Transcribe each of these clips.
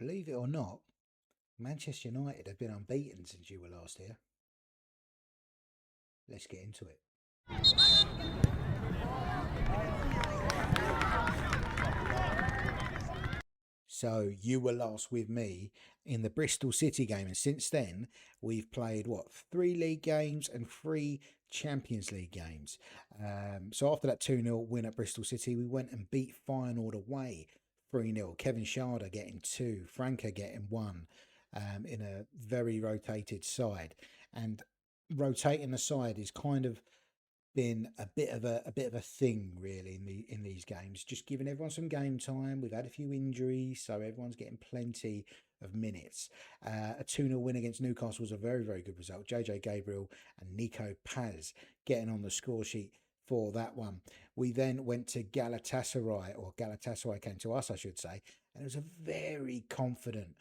Believe it or not, Manchester United have been unbeaten since you were last here. Let's get into it. So you were last with me in the Bristol City game, and since then we've played 3 league games and 3 Champions League games. So after that 2-0 win at Bristol City, we went and beat Feyenoord away 3-0. Kevin Schade getting 2, Franca getting 1, in a very rotated side, and rotating the side is kind of been a bit of a thing really in these games, just giving everyone some game time. We've had a few injuries, so everyone's getting plenty of minutes. A 2-0 win against Newcastle was a very, very good result. JJ Gabriel and Nico Paz getting on the score sheet for that one. We then went to Galatasaray, or Galatasaray came to us, I should say, and it was a very confident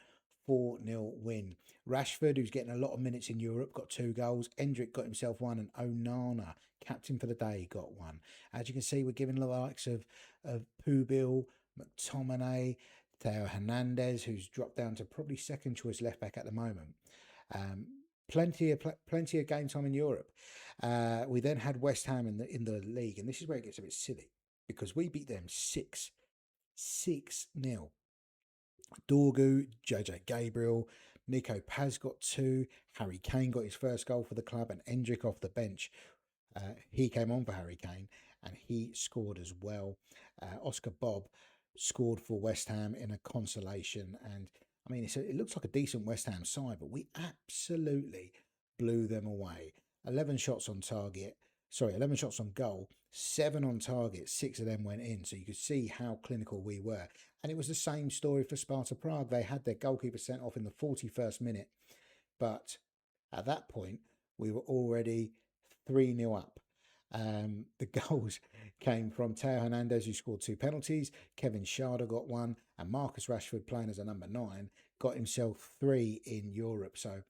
4-0 win. Rashford, who's getting a lot of minutes in Europe, got 2 goals. Endrick got himself 1, and Onana, captain for the day, got 1. As you can see, we're giving the likes of Pubil, McTominay, Theo Hernandez, who's dropped down to probably second choice left back at the moment. Plenty of game time in Europe. We then had West Ham in the league, and this is where it gets a bit silly because we beat them 6-0. Dorgu, JJ Gabriel, Nico Paz got 2, Harry Kane got his first goal for the club, and Endrick off the bench. He came on for Harry Kane and he scored as well. Oscar Bob scored for West Ham in a consolation, and I mean it looks like a decent West Ham side, but we absolutely blew them away. 11 shots on target, 11 shots on goal, 7 on target, 6 of them went in. So you could see how clinical we were. And it was the same story for Sparta Prague. They had their goalkeeper sent off in the 41st minute. But at that point, we were already 3-0 up. The goals came from Theo Hernandez, who scored 2 penalties. Kevin Schade got 1. And Marcus Rashford, playing as a number 9, got himself 3 in Europe. So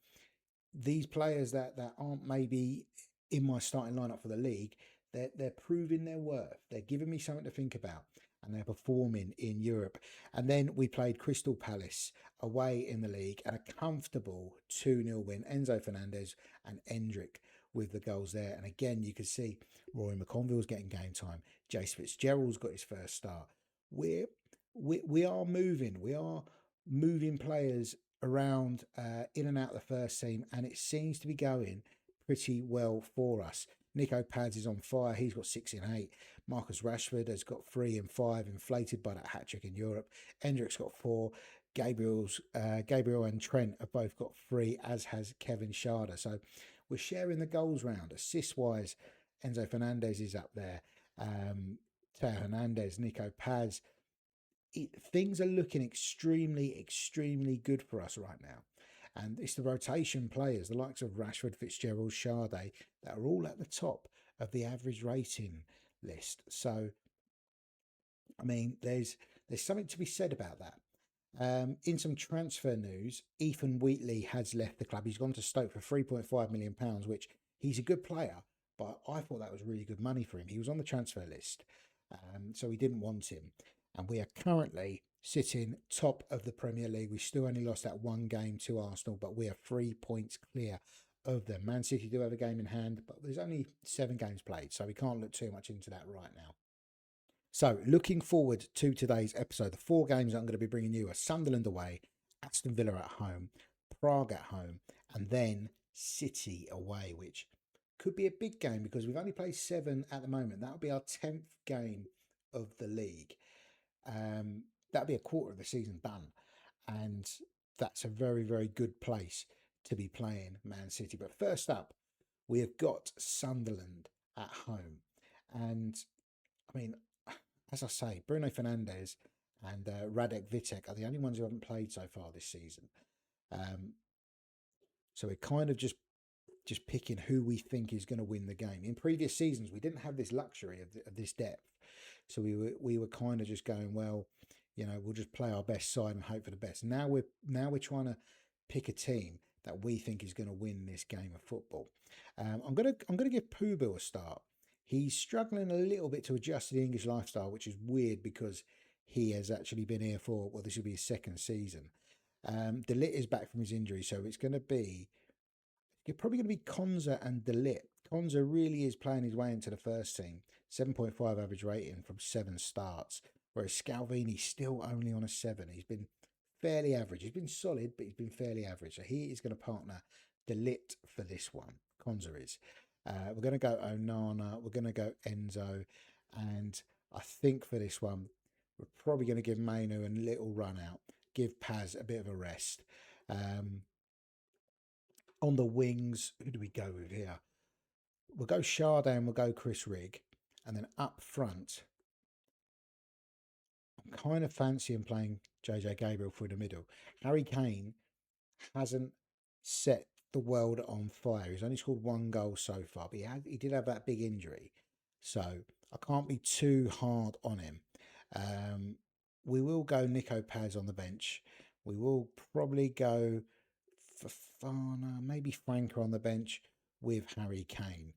these players that aren't maybe in my starting lineup for the league, they're proving their worth. They're giving me something to think about, and they're performing in Europe. And then we played Crystal Palace away in the league, and a comfortable 2-0 win. Enzo Fernandez and Endrick with the goals there. And again, you can see Rory McConville's getting game time. Jace Fitzgerald's got his first start. We are moving. We are moving players around in and out of the first team, and it seems to be going pretty well for us. Nico Paz is on fire. He's got 6 in 8. Marcus Rashford has got 3 and 5, inflated by that hat-trick in Europe. Endrick's got 4. Gabriel and Trent have both got 3, as has Kevin Schade. So we're sharing the goals round. Assist-wise, Enzo Fernandez is up there. Theo Hernandez, Nico Paz. Things are looking extremely, extremely good for us right now. And it's the rotation players, the likes of Rashford, Fitzgerald, Schade, that are all at the top of the average rating list. So, I mean, there's something to be said about that. In some transfer news, Ethan Wheatley has left the club. He's gone to Stoke for £3.5 million, which he's a good player, but I thought that was really good money for him. He was on the transfer list, so we didn't want him. And we are currently sitting top of the Premier League. We still only lost that 1 game to Arsenal, but we are 3 points clear of them. Man City do have a game in hand, but there's only 7 games played, so we can't look too much into that right now. So looking forward to today's episode, the 4 games I'm going to be bringing you are Sunderland away, Aston Villa at home, Prague at home, and then City away, which could be a big game because we've only played 7 at the moment. That'll be our 10th game of the league. That'll be a quarter of the season done, and that's a very, very good place to be playing Man City. But first up, we have got Sunderland at home, and I mean, as I say, Bruno Fernandes and Radek Vitek are the only ones who haven't played so far this season. So we're kind of just picking who we think is going to win the game. In previous seasons, we didn't have this luxury of this depth. So we were kind of just going, well, you know, we'll just play our best side and hope for the best. Now we're trying to pick a team that we think is going to win this game of football. I'm gonna give Pubil a start. He's struggling a little bit to adjust to the English lifestyle, which is weird because he has actually been here for, well, this will be his 2nd season. De Ligt is back from his injury, so it's going to be you're probably going to be Konza and De Ligt. Konza really is playing his way into the first team. 7.5 average rating from 7 starts, whereas Scalvini's still only on a 7. He's been fairly average. He's been solid, but he's been fairly average. So he is going to partner De Ligt for this one. Konza is. We're going to go Onana. We're going to go Enzo. And I think for this one, we're probably going to give Mainu a little run out. Give Paz a bit of a rest. On the wings, who do we go with here? We'll go Chardin, we'll go Chris Rigg. And then up front, I'm kind of fancying playing JJ Gabriel through the middle. Harry Kane hasn't set the world on fire. He's only scored 1 goal so far, but he did have that big injury. So I can't be too hard on him. We will go Nico Paz on the bench. We will probably go Fofana, maybe Franca on the bench with Harry Kane.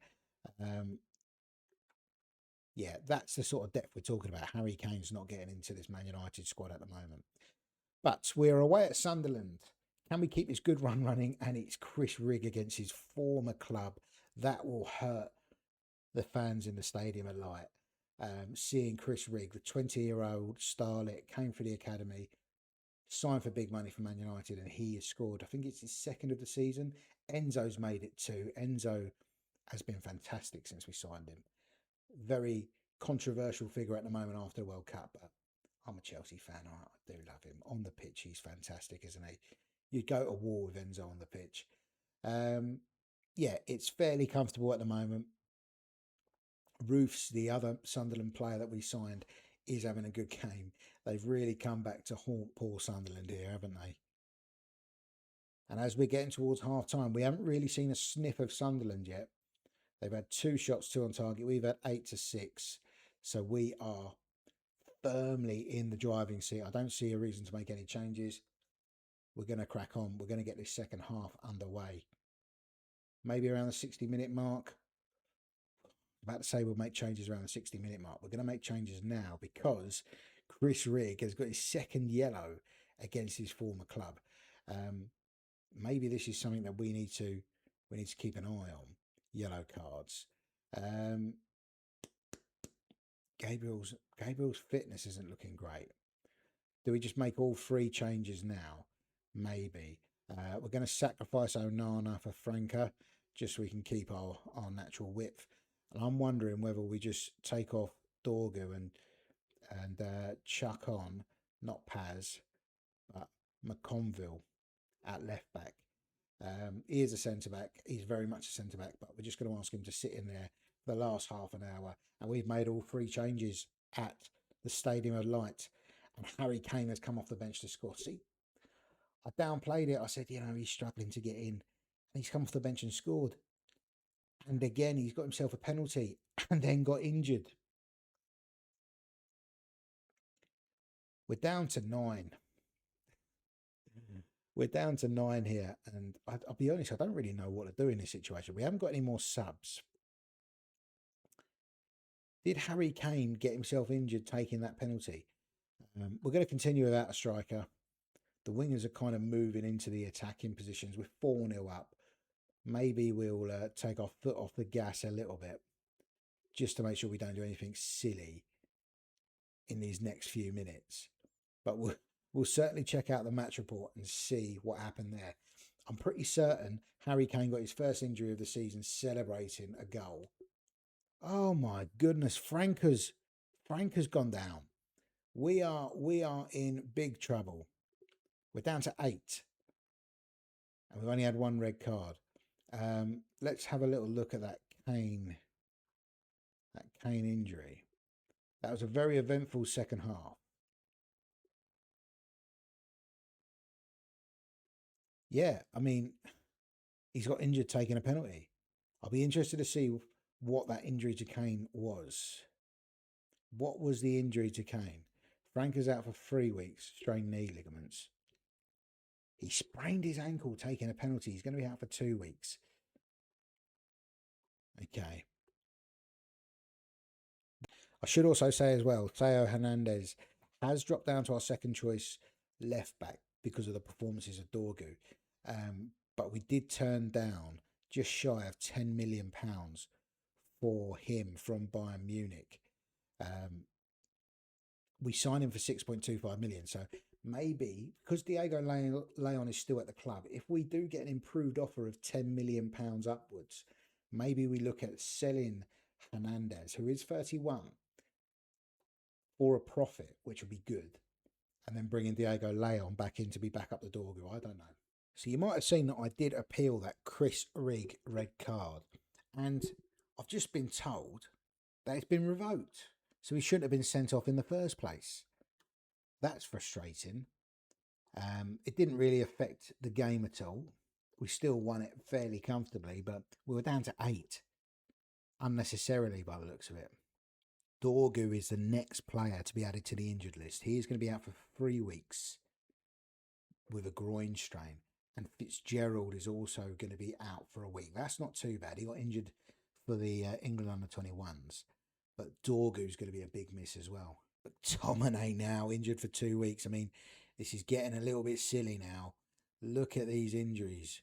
Yeah, that's the sort of depth we're talking about. Harry Kane's not getting into this Man United squad at the moment. But we're away at Sunderland. Can we keep this good run running? And it's Chris Rigg against his former club. That will hurt the fans in the stadium a lot. Seeing Chris Rigg, the 20-year-old starlet, came for the academy, signed for big money for Man United, and he has scored. I think it's his second of the season. Enzo's made it too. Enzo has been fantastic since we signed him. Very controversial figure at the moment after the World Cup, but I'm a Chelsea fan. I do love him. On the pitch, he's fantastic, isn't he? You'd go to war with Enzo on the pitch. Yeah, it's fairly comfortable at the moment. Roofs, the other Sunderland player that we signed, is having a good game. They've really come back to haunt poor Sunderland here, haven't they? And as we're getting towards half time, we haven't really seen a sniff of Sunderland yet. They've had 2 shots, 2 on target. We've had 8-6. So we are firmly in the driving seat. I don't see a reason to make any changes. We're going to crack on. We're going to get this second half underway. Maybe around the 60-minute mark. I'm about to say we'll make changes around the 60-minute mark. We're going to make changes now because Chris Rigg has got his second yellow against his former club. Maybe this is something that we need to keep an eye on. Yellow cards. Gabriel's fitness isn't looking great. Do we just make all 3 changes now? Maybe. We're going to sacrifice Onana for Franca just so we can keep our natural width. And I'm wondering whether we just take off Dorgu and chuck on, not Paz, but McConville at left back. He is a centre-back. He's very much a centre-back, but we're just going to ask him to sit in there for the last half an hour. And we've made all 3 changes at the Stadium of Light. And Harry Kane has come off the bench to score. See, I downplayed it. I said, he's struggling to get in. And he's come off the bench and scored. And again, he's got himself a penalty and then got injured. We're down to 9. We're down to 9 here. And I'll be honest, I don't really know what to do in this situation. We haven't got any more subs. Did Harry Kane get himself injured taking that penalty? We're going to continue without a striker. The wingers are kind of moving into the attacking positions. We're 4-0 up. Maybe we'll take our foot off the gas a little bit just to make sure we don't do anything silly in these next few minutes. But we'll certainly check out the match report and see what happened there. I'm pretty certain Harry Kane got his first injury of the season celebrating a goal. Oh my goodness, Franca's gone down. We are in big trouble. We're down to 8. And we've only had 1 red card. Let's have a little look at that Kane injury. That was a very eventful second half. Yeah, I mean, he's got injured taking a penalty. I'll be interested to see what that injury to Kane was. What was the injury to Kane? Frank is out for 3 weeks, strained knee ligaments. He sprained his ankle taking a penalty. He's going to be out for 2 weeks. Okay. I should also say as well, Theo Hernandez has dropped down to our second choice left back. because of the performances of Dorgu. But we did turn down just shy of £10 million for him from Bayern Munich. We signed him for 6.25 million. So maybe because Diego Leon is still at the club, if we do get an improved offer of £10 million upwards, maybe we look at selling Hernandez, who is 31, for a profit, which would be good, and then bringing Diego Leon back in to be back up the door. I don't know. So you might have seen that I did appeal that Chris Rigg red card, and I've just been told that it's been revoked. So he shouldn't have been sent off in the first place. That's frustrating. It didn't really affect the game at all. We still won it fairly comfortably, but we were down to 8 unnecessarily by the looks of it. Dorgu is the next player to be added to the injured list. He is going to be out for 3 weeks with a groin strain. And Fitzgerald is also going to be out for a week. That's not too bad. He got injured for the England under-21s. But Dorgu's going to be a big miss as well. But McTominay now injured for 2 weeks. I mean, this is getting a little bit silly now. Look at these injuries.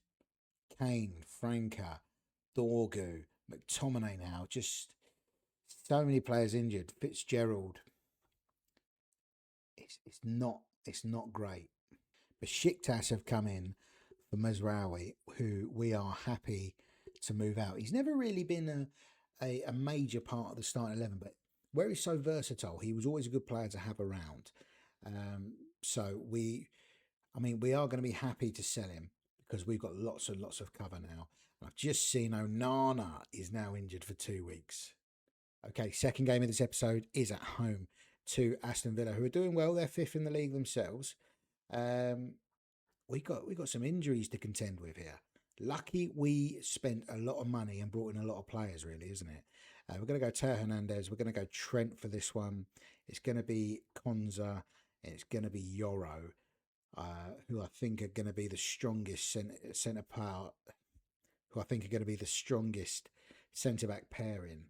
Kane, Franca, Dorgu, McTominay now. Just so many players injured. Fitzgerald. It's not great. Besiktas have come in for Mazraoui, who we are happy to move out. He's never really been a major part of the starting 11, but where he's so versatile, he was always a good player to have around. So we are going to be happy to sell him because we've got lots and lots of cover now. I've just seen Onana is now injured for 2 weeks. Okay, second game of this episode is at home to Aston Villa, who are doing well. They're 5th in the league themselves. We got some injuries to contend with here. Lucky we spent a lot of money and brought in a lot of players, really, isn't it? We're going to go Teo Hernandez. We're going to go Trent for this one. It's going to be Konza. And it's going to be Yoro, who I think are going to be the strongest centre part. Who I think are going to be the strongest centre back pairing.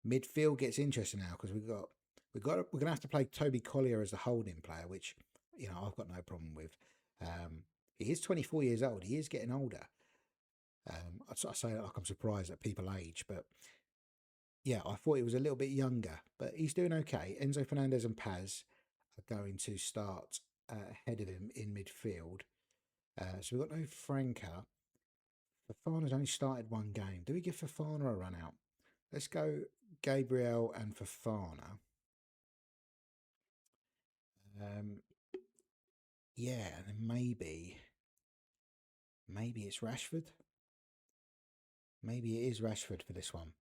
Midfield gets interesting now because we're going to have to play Toby Collier as the holding player, which I've got no problem with. He is 24 years old. He is getting older. I say that like I'm surprised that people age, but yeah, I thought he was a little bit younger, but he's doing okay. Enzo Fernandez and Paz are going to start ahead of him in midfield. So we've got no Franca. Fofana's only started one game. Do we give Fofana a run out? Let's go Gabriel and Fofana. Yeah, and then maybe it's Rashford. Maybe it is Rashford for this one.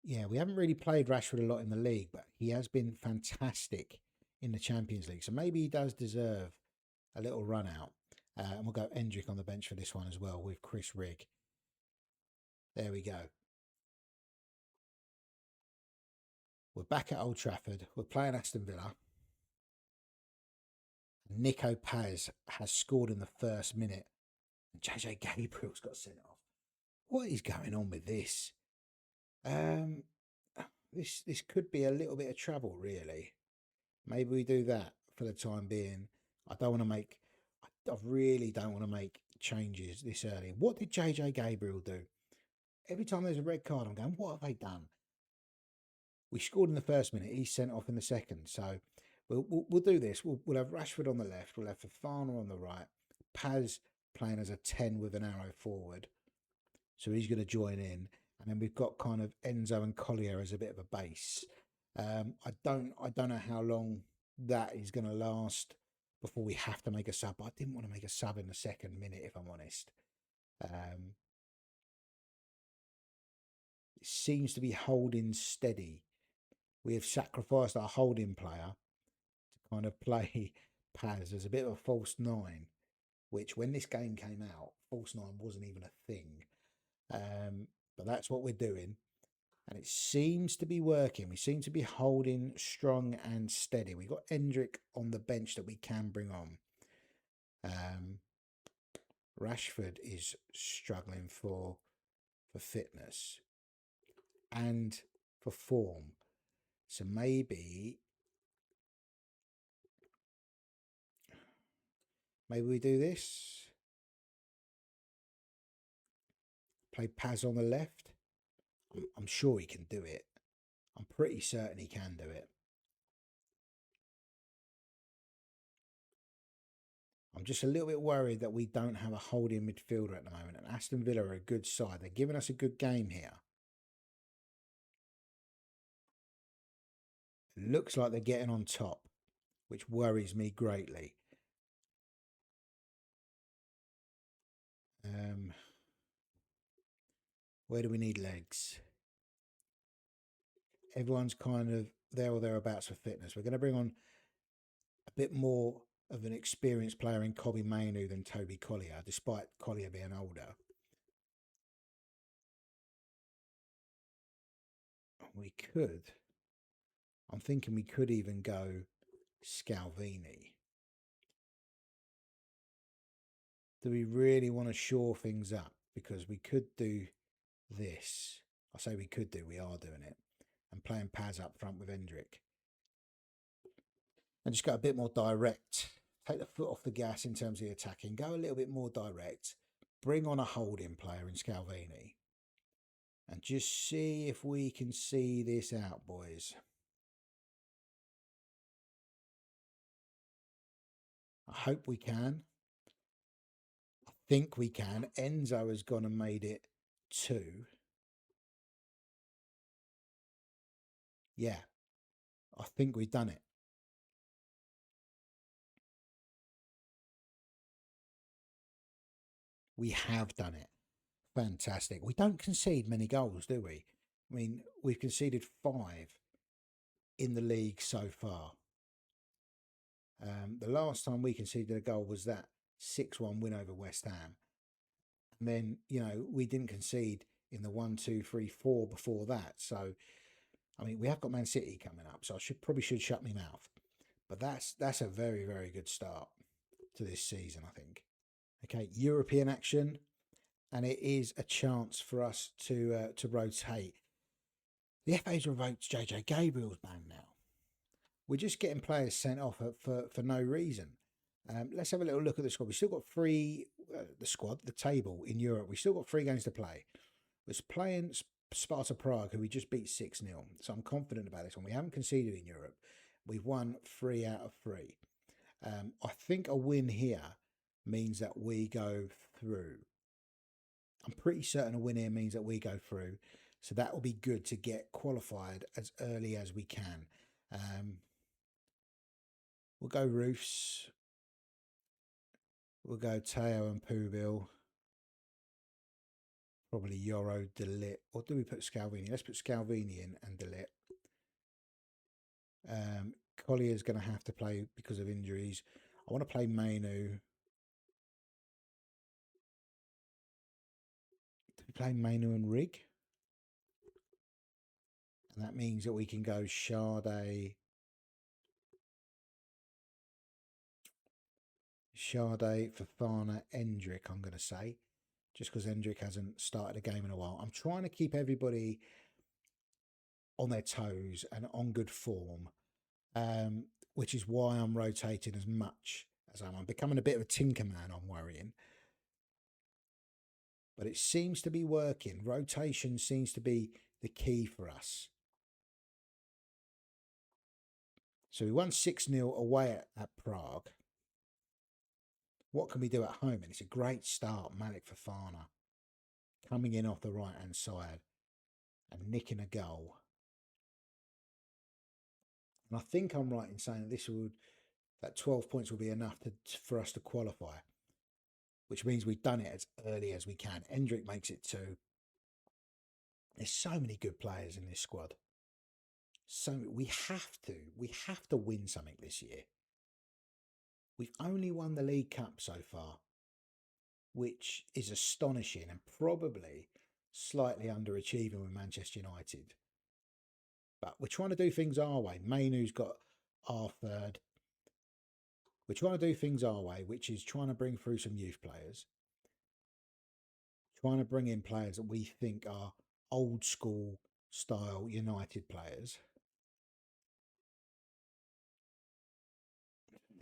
Yeah, we haven't really played Rashford a lot in the league, but he has been fantastic in the Champions League. So maybe he does deserve a little run out. And we'll go Endrick on the bench for this one as well with Chris Rigg. There we go. We're back at Old Trafford. We're playing Aston Villa. Nico Paz has scored in the first minute. And JJ Gabriel's got sent off. What is going on with this? This could be a little bit of trouble, really. Maybe we do that for the time being. I really don't want to make changes this early. What did JJ Gabriel do? Every time there's a red card, I'm going, what have they done? We scored in the first minute. He's sent off in the second. So we'll do this. We'll have Rashford on the left. We'll have Fofana on the right. Paz playing as a 10 with an arrow forward. So he's going to join in. And then we've got kind of Enzo and Collier as a bit of a base. I don't know how long that is going to last before we have to make a sub. I didn't want to make a sub in the second minute, if I'm honest. It seems to be holding steady. We have sacrificed our holding player to kind of play Paz as a bit of a false 9, which when this game came out, false 9 wasn't even a thing. But that's what we're doing. And it seems to be working. We seem to be holding strong and steady. We've got Endrick on the bench that we can bring on. Rashford is struggling for fitness and for form. So maybe we do this. Play Paz on the left. I'm sure he can do it. I'm pretty certain he can do it. I'm just a little bit worried that we don't have a holding midfielder at the moment. And Aston Villa are a good side. They're giving us a good game here. It looks like they're getting on top, which worries me greatly. Where do we need legs? Everyone's kind of there or thereabouts for fitness. We're going to bring on a bit more of an experienced player in Kobbie Mainoo than Toby Collier, despite Collier being older. We could. I'm thinking we could even go Scalvini. Do we really want to shore things up? Because we could do this. I say we could do, we are doing it. And playing Paz up front with Hendrick. And just go a bit more direct. Take the foot off the gas in terms of the attacking. Go a little bit more direct. Bring on a holding player in Scalvini. And just see if we can see this out, boys. I hope we can. I think we can. Enzo has gone and made it 2. Yeah, I think we've done it. We have done it. Fantastic. We don't concede many goals, do we? I mean, we've conceded 5 in the league so far. The last time we conceded a goal was that 6-1 win over West Ham. And then, we didn't concede in the 1, 2, 3, 4 before that. So, I mean, we have got Man City coming up, so I probably should shut my mouth. But that's a very, very good start to this season, I think. Okay, European action, and it is a chance for us to rotate. The FA's revoked JJ Gabriel's ban now. We're just getting players sent off for no reason. Let's have a little look at the squad. We've still got 3, the table in Europe. We've still got 3 games to play. We're playing Sparta Prague, who we just beat 6-0. So I'm confident about this one. We haven't conceded in Europe. We've won 3 out of 3. I think a win here means that we go through. I'm pretty certain a win here means that we go through. So that will be good to get qualified as early as we can. We'll go Roofs. We'll go Teo and Pubil. Probably Yoro, Delit. Or do we put Scalvini? Let's put Scalvini in and Delit. Collier's going to have to play because of injuries. I want to play Mainoo. Do we play Mainoo and Rig? And that means that we can go Sade, Fofana, Endrick, I'm going to say. Just because Endrick hasn't started a game in a while. I'm trying to keep everybody on their toes and on good form, which is why I'm rotating as much as I'm becoming a bit of a tinker man, I'm worrying. But it seems to be working. Rotation seems to be the key for us. So we won 6-0 away at Prague. What can we do at home? And it's a great start. Malik Fofana coming in off the right-hand side and nicking a goal. And I think I'm right in saying that 12 points will be enough for us to qualify, which means we've done it as early as we can. Endrick makes it 2. There's so many good players in this squad. So we have to win something this year. We've only won the League Cup so far, which is astonishing and probably slightly underachieving with Manchester United. But we're trying to do things our way. Mainoo's got our 3rd. We're trying to do things our way, which is trying to bring through some youth players. Trying to bring in players that we think are old school style United players.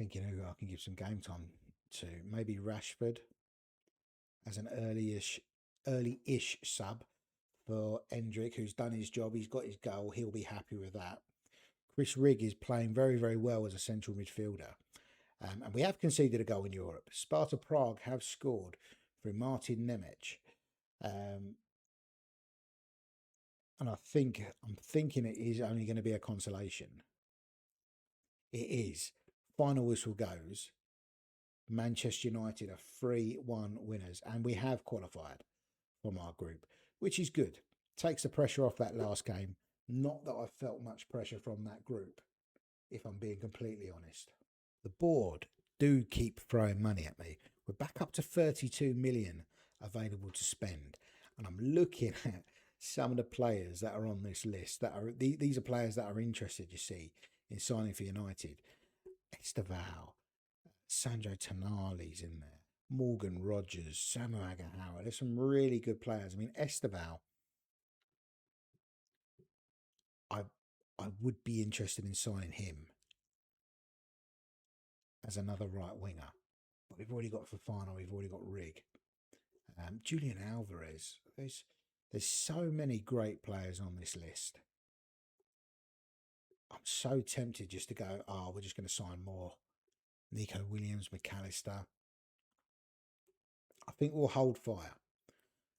Thinking who I can give some game time to. Maybe Rashford as an early-ish sub for Endrick, who's done his job. He's got his goal. He'll be happy with that. Chris Rigg is playing very, very well as a central midfielder. And we have conceded a goal in Europe. Sparta Prague have scored through Martin Nemec. And I'm thinking it is only going to be a consolation. It is. Final whistle goes. Manchester United are 3-1 winners, and we have qualified from our group, which is good. Takes the pressure off that last game. Not that I felt much pressure from that group, if I'm being completely honest. The board do keep throwing money at me. We're back up to 32 million available to spend, and I'm looking at some of the players that are on this list. These are players that are interested, you see, in signing for United. Esteval, Sandro Tonali's in there, Morgan Rogers, Samu Agahara. There's some really good players. I mean, Esteval, I would be interested in signing him as another right winger. But we've already got Fofana, we've already got Rigg. Julian Alvarez. There's so many great players on this list. I'm so tempted just to go, we're just going to sign more. Nico Williams, McAllister. I think we'll hold fire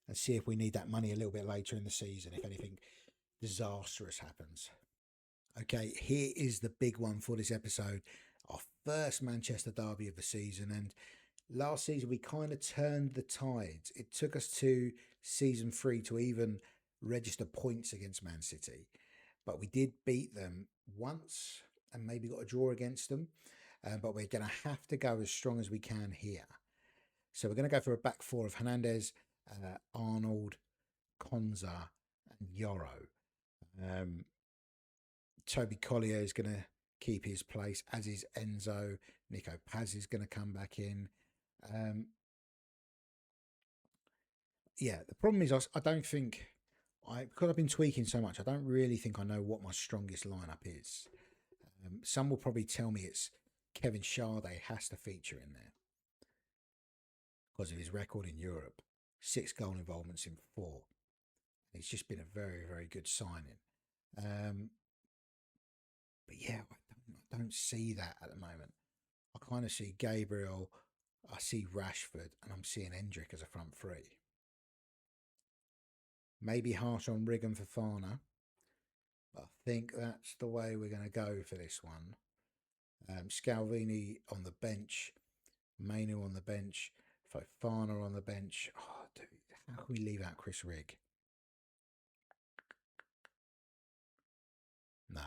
and see if we need that money a little bit later in the season, if anything disastrous happens. Okay, here is the big one for this episode. Our first Manchester derby of the season. And last season, we kind of turned the tides. It took us to season 3 to even register points against Man City. But we did beat them once and maybe got a draw against them. But we're going to have to go as strong as we can here. So we're going to go for a back four of Hernandez, Arnold, Konza, and Yoro. Toby Collier is going to keep his place, as is Enzo. Nico Paz is going to come back in. The problem is I don't think, because I've been tweaking so much, I don't really think I know what my strongest lineup is. Some will probably tell me it's Kevin Sade has to feature in there because of his record in Europe. 6 goal involvements in 4. It's just been a very, very good signing. But yeah, I don't see that at the moment. I kind of see Gabriel, I see Rashford, and I'm seeing Endrick as a front 3. Maybe harsh on Rigg and Fofana, but I think that's the way we're going to go for this one. Scalvini on the bench, Mainu on the bench, Fofana on the bench. Oh, dude, how can we leave out Chris Rigg? No,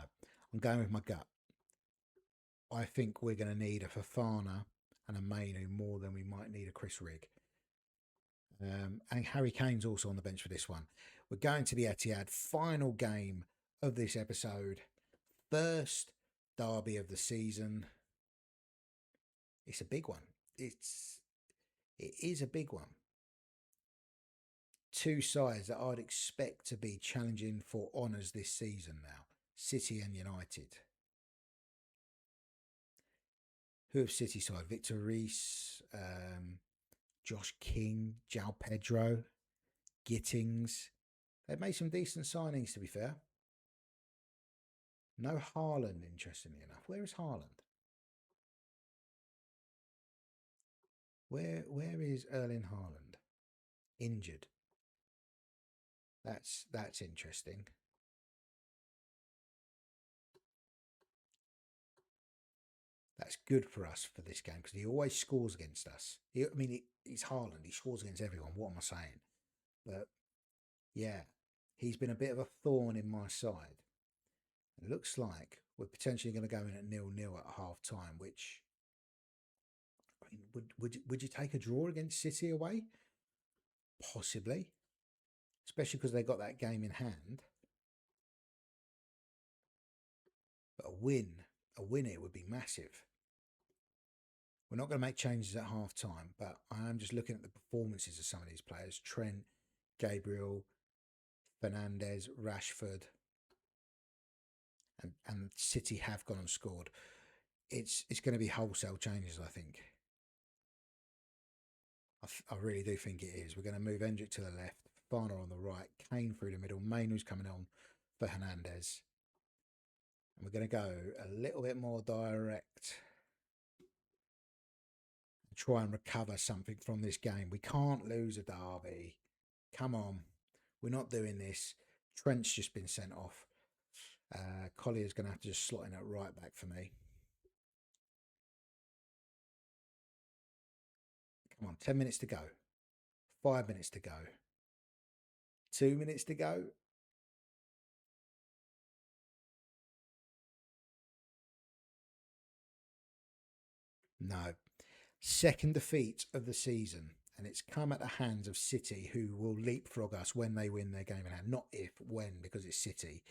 I'm going with my gut. I think we're going to need a Fofana and a Mainu more than we might need a Chris Rigg. And Harry Kane's also on the bench for this one. We're going to the Etihad, final game of this episode. First derby of the season. It's a big one. It is a big one. 2 sides that I'd expect to be challenging for honours this season now. City and United. Who have City side? Victor Reis, Josh King, João Pedro, Gittings. They've made some decent signings, to be fair. No Haaland, interestingly enough. Where is Haaland? Where is Erling Haaland? Injured. That's interesting. That's good for us for this game because he always scores against us. He's Haaland. He scores against everyone. What am I saying? But yeah, he's been a bit of a thorn in my side. It looks like we're potentially going to go in at 0-0 at half time, which, I mean, would you take a draw against City away? Possibly, especially because they got that game in hand. But a win here would be massive. We're not going to make changes at half time, but I am just looking at the performances of some of these players. Trent, Gabriel, Fernandez, Rashford, and City have gone and scored. it's going to be wholesale changes, I think. I really do think it is. We're going to move Hendrick to the left, Farner on the right, Kane through the middle, Mainoo's coming on for Hernandez. And we're going to go a little bit more direct. Try and recover something from this game. We can't lose a derby. Come on. We're not doing this. Trent's just been sent off. Collier's going to have to just slot in at right back for me. Come on, 10 minutes to go. 5 minutes to go. 2 minutes to go. No. Second defeat of the season. And it's come at the hands of City, who will leapfrog us when they win their game in hand. Not if, when, because it's City.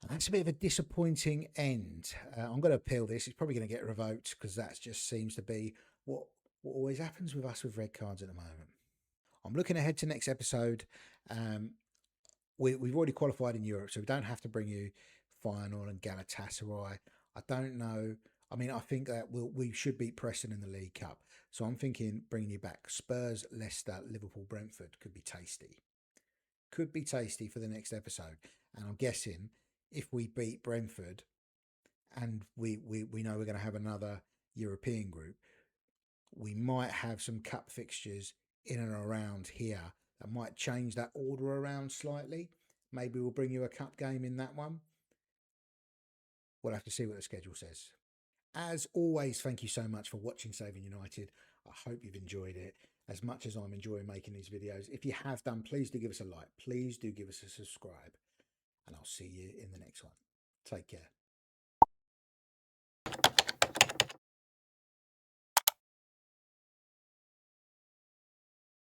And that's a bit of a disappointing end. I'm going to appeal this. It's probably going to get revoked because that just seems to be what always happens with us with red cards at the moment. I'm looking ahead to next episode. We've already qualified in Europe, so we don't have to bring you Feyenoord and Galatasaray. I don't know. I mean, I think that we should beat Preston in the League Cup. So I'm thinking bringing you back Spurs, Leicester, Liverpool, Brentford could be tasty. Could be tasty for the next episode. And I'm guessing if we beat Brentford and we know we're going to have another European group, we might have some cup fixtures in and around here that might change that order around slightly. Maybe we'll bring you a cup game in that one. We'll have to see what the schedule says. As always, thank you so much for watching Saving United. I hope you've enjoyed it as much as I'm enjoying making these videos. If you have done, please do give us a like. Please do give us a subscribe. And I'll see you in the next one. Take care.